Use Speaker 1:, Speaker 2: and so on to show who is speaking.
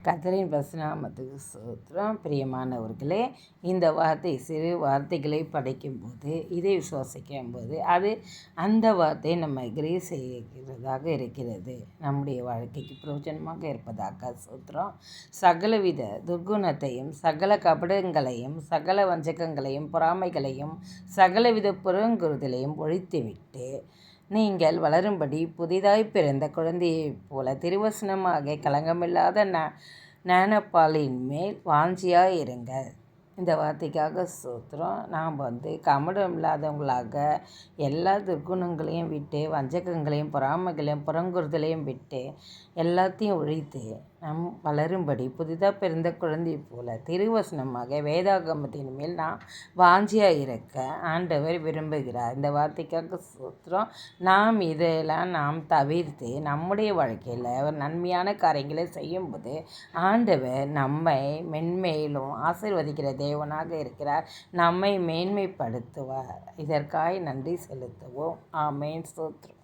Speaker 1: கர்த்தரின் பரிசுநாமத்துக்கு ஸ்தோத்திரம். பிரியமானவர்களே, இந்த சிறு வார்த்தைகளை படிக்கும்போது, இதை விசுவாசிக்கும்போது அந்த வார்த்தை நம்ம கிரே செய்கிறதாக இருக்கிறது. நம்முடைய வாழ்க்கைக்கு பிரயோஜனமாக இருப்பதாக ஸ்தோத்திரம். சகலவித துர்குணத்தையும், சகல கபடங்களையும், சகல வஞ்சகங்களையும், பொறாமைகளையும், சகலவித புறங்குறுதலையும் ஒழித்துவிட்டு நீங்கள் வளரும்படி புதிதாய் பிறந்த குழந்தையைப் போல திருவசனமாக களங்கமில்லாத ஞானப்பாலின் மேல் வாஞ்சியாயிருங்கள். இந்த வார்த்தைக்காக ஸ்தோத்திரம். நாம் கபடம் இல்லாதவங்களாக எல்லா துர்க்குணங்களையும் விட்டு, வஞ்சகங்களையும், பொறாமைகளையும், புறங்குறுதலையும் விட்டு, எல்லாத்தையும் ஒழித்து நம் வளரும்படி புதிதாக பிறந்த குழந்தை போல திருவசனமாக வேதாகமத்தின் மேல் நாம் வாஞ்சியாக இருக்க ஆண்டவர் விரும்புகிறார். இந்த வார்த்தைக்காக ஸ்தோத்திரம். இதெல்லாம் தவிர்த்து நம்முடைய வாழ்க்கையில் ஒரு நன்மையான காரியங்களை செய்யும்போது ஆண்டவர் நம்மை மென்மேலும் ஆசீர்வதிக்கிற தேவனாக இருக்கிறார். நம்மை மேன்மைப்படுத்துவார். இதற்காக நன்றி செலுத்துவோம். ஆமென். ஸ்தோத்திரம்.